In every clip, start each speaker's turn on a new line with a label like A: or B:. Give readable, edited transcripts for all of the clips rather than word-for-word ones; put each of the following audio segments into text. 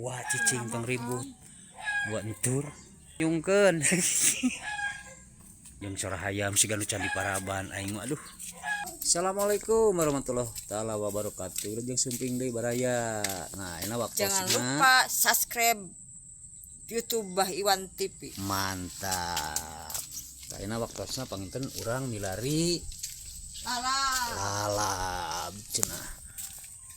A: wah cicing tong ribut buat entur nyungkeun yang suara hayam si ganu candi paraban aing aduh. Assalamualaikum warahmatullahi taala wabarakatuh. Jeung sumping deui baraya. Nah, enak waktu
B: jangan lupa subscribe YouTube Bah Iwan TV.
A: Mantap. Nah, enak waktosna panginten urang milari lalab cenah.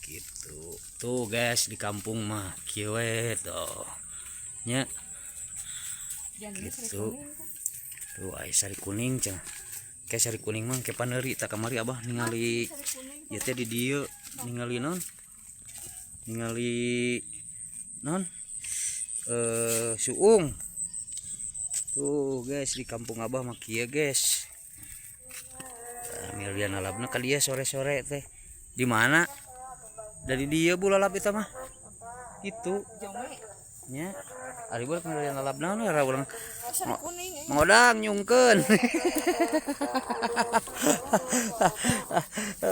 A: Gitu. Tuh guys di kampung mah kieu we tuh. Nya. Gitu. Tuh aya sari kuning cenah. Kayak sari kuning mah ke paneuri tak kamari abah ningali ya teh di dieu ningali non suung tuh guys di kampung abah mah kieu guys. Milian lalabna ka dia sore-sore teh di mana dari dia bu lalab eta mah itu nya ari bae milian lalabna ora urang ngodang nyungkeun.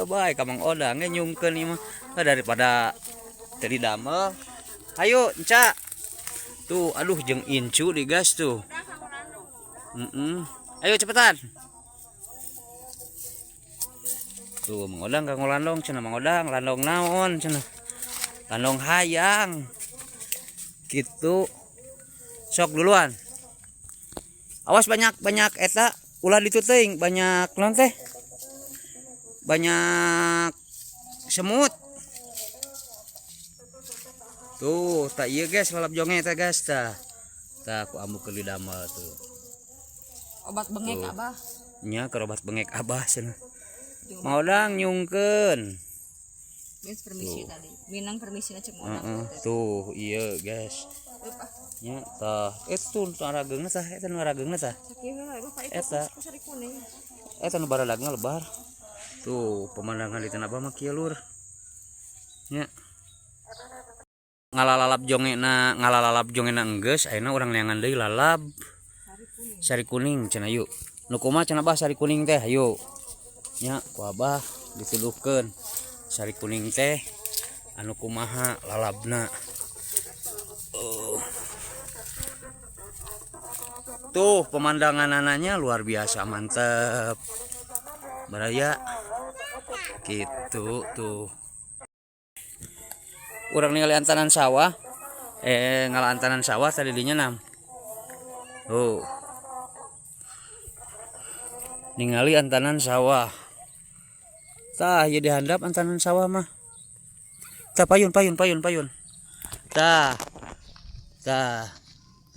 A: Baik kamang odang nyungkeun ieu mah daripada tadi damel. Ayo enca. Tuh aduh jeung incu di gas tuh. Ayo cepetan. Tuh mengodang ka ngolandong cenah mengodang landong naon cenah. Landong hayang. Gitu. Sok duluan. Awas banyak eta ulah ditu teuing banyak naon teh? Banyak semut. Tuh, tak ieu guys lalap jonge teh guys tah. Tah ku ambu keuli damel tuh.
B: Obat bengek abah.
A: Nya keur obat bengek abah cenah. Maudang nyungkeun.
B: Guys permisi tadi. Minang permisi na cek modal.
A: Tuh, ieu guys. Nya tah itu rageungna tah eta nu rageungna tah. Eta eta nu baradagna lebar. Tuh pemandangan di tanah abah mah kieu lur. Nya ngalalalap jongena enggeus ayeuna urang neangan deui lalab sari kuning cenah yuk. Nu kumaha cenah abah sari kuning teh hayu. Nya ku abah dituduhkeun sari kuning teh anu kumaha lalabna. Tuh pemandangan anaknya luar biasa mantep baraya gitu tuh urang ningali antanan sawah ngalantanan sawah tadi dinya nam tuh ningali antanan sawah tah ya dihandap antanan sawah mah tah payun tah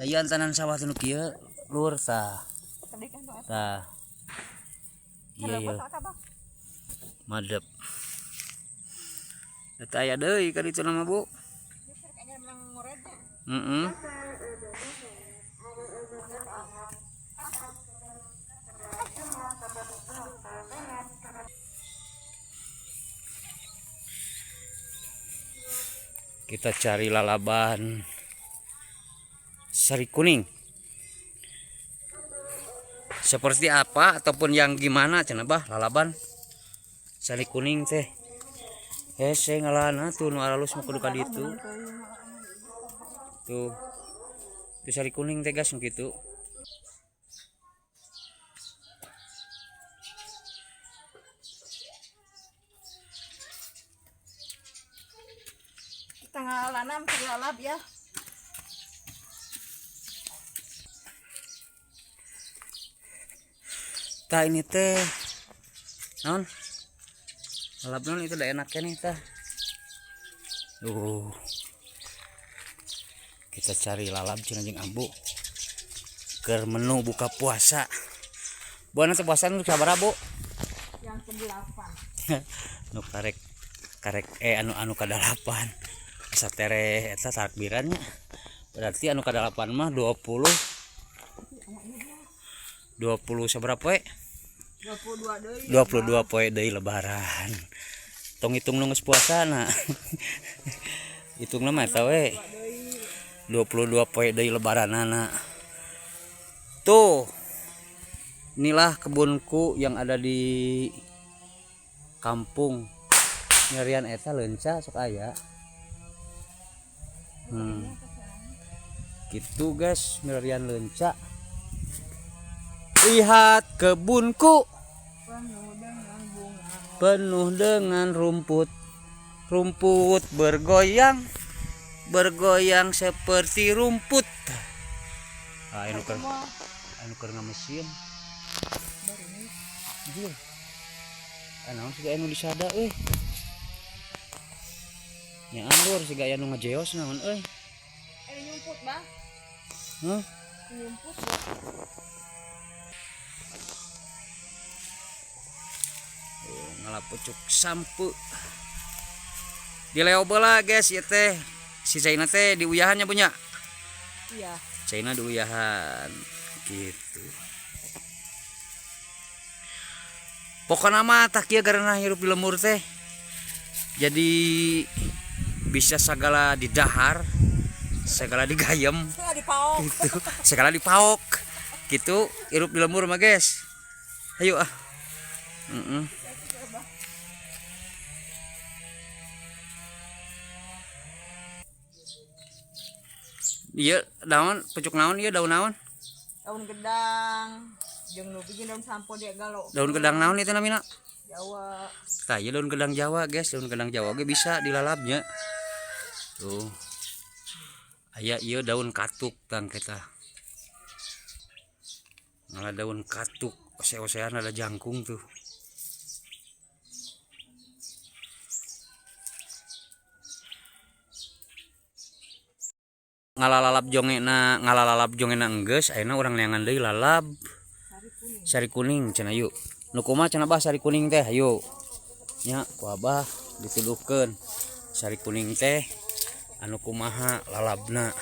A: ieu antanan sawah teh nu kieu lur tah iya madep eta aya deui ka ditu nama bu. Kita cari lalaban sari kuning seperti apa ataupun yang gimana cenah bah lalaban sari kuning teh hese ngalana tuh nu alus mah kudu ka ditu tuh sari kuning teh gas nu kitu.
B: Kita ngalanam ke lalab ya.
A: Tah ini teh non lalap non itu udah enak nih tah. Kita cari lalap cenah jeung ambu keur menu buka puasa. Bu anu puasa nu sabaraha bu?
B: Yang ke-8.
A: Nu karek anu ka-8 satere eta takbirannya berarti anu ka-8 mah 20 saberapa poe? 22 poe deui lebaran. Tong hitung nu geus puasana. Hitungna mah eta we. 22 poe deui lebaranana. Tuh. Inilah kebunku yang ada di kampung. Nyarian eta leunca sok aya. Gitu guys, milarian lenca. Lihat kebunku penuh dengan rumput. Rumput bergoyang, bergoyang seperti rumput. Anu keur ngamesin. Iya. Anu siga anu disada euy. Nya andur siga anu ngajeos naon euy.
B: Nyumput, Bang.
A: Hah?
B: Nyumput.
A: Ngalapucuk sampu. Dileo bola guys ya teh. Si Caina teh diuyahannya punya.
B: Iya.
A: Caina diuyahan gitu. Pokoknya mah tak kieu karena hirup di lemur teh. Jadi bisa segala didahar, segala digayem.
B: Dipaok.
A: Gitu. Segala dipaok. Gitu hirup di lemur mah guys. Ayo ah. Iya, daun pucuk naon ieu daun naon?
B: Daun gedang. Jeung nu bikin daun sampo dia galo.
A: Daun gedang naon itu namina?
B: Jawa.
A: Tah, ieu daun gedang Jawa, guys. Daun gedang Jawa ge bisa dilalapnya. Tuh. Aya ieu daun katuk tang kita. Ngalah daun katuk, ose-osean ada jangkung tuh. Ngalalalap jongena enggeus ayeuna urang neangan deui lalap sari kuning cenah yuk nu kumaha cenah bah sari kuning teh hayu nya ku abah dituduhkeun sari kuning teh anu kumaha lalabna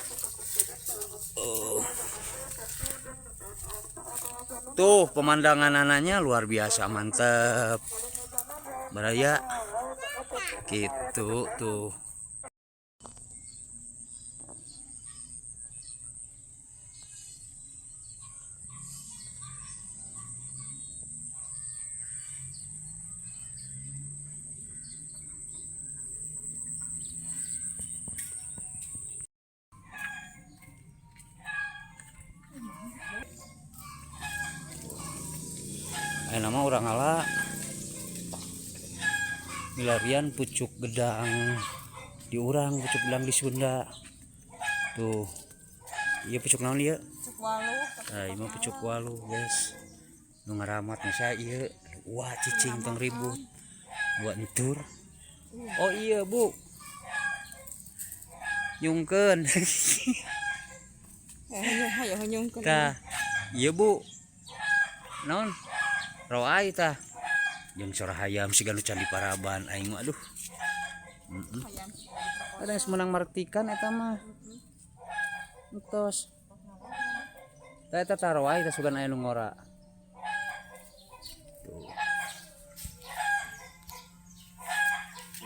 A: tuh pemandangan ananya luar biasa mantep baraya gitu tuh. Nama orang ala milarian pucuk gedang di urang pucuk gedang di Sunda tuh iya pucuk naon ieu
B: Pucuk walu.
A: nah ieu pucuk walu guys nu ngaramat masa ieu wah cicing tong ribut buat entur oh iya bu nyungkeun
B: Hayo nyungkeun.
A: tah iya bu naon roai tah jeung sorah hayam siga nu candi paraban aing mah aduh ada yang menang martikan eta mah entos tah eta taro wae tah sugan aya nu ngora tuh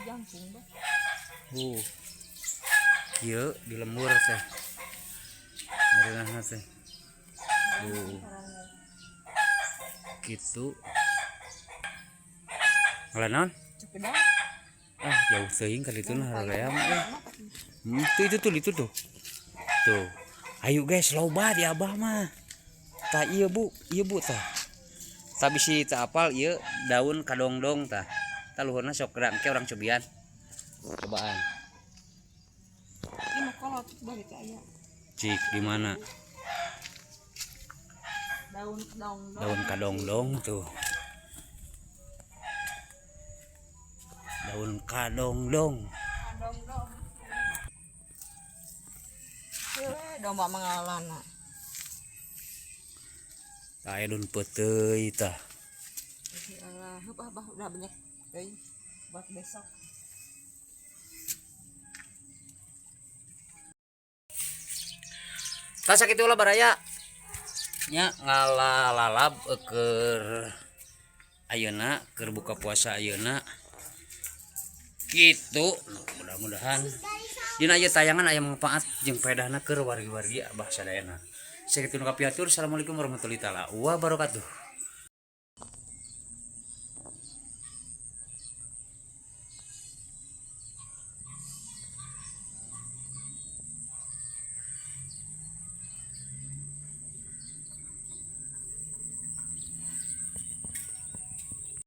B: Jangkung, Bang.
A: Ieu di lembur teh ngareunana teh gitu ngalah naon
B: Pucuk gedang.
A: ah jauh teuing ka ditu nah haream itu tuh tuh ayo guys loba di abah mah tah iya bu tah tah bisi tah apal ieu daun kadongdong tah luhurna sok ke orang cobian cobaan
B: Ini kolot bari teh aya.
A: cik di mana daun kadongdong tuh daun kadongdong
B: domba mengalana.
A: tah daun peuteuy tah
B: Alah, apa udah banyak euy buat besok.
A: tah sakitu ulah baraya nya ngalalalab keur ayeuna keur buka puasa ayeuna gitu mudah-mudahan dina ieu tayangan aya manfaat jeung faedahna keur wargi-wargi abah sadayana sakitu nu kapiatur. Assalamualaikum warahmatullahi wabarakatuh.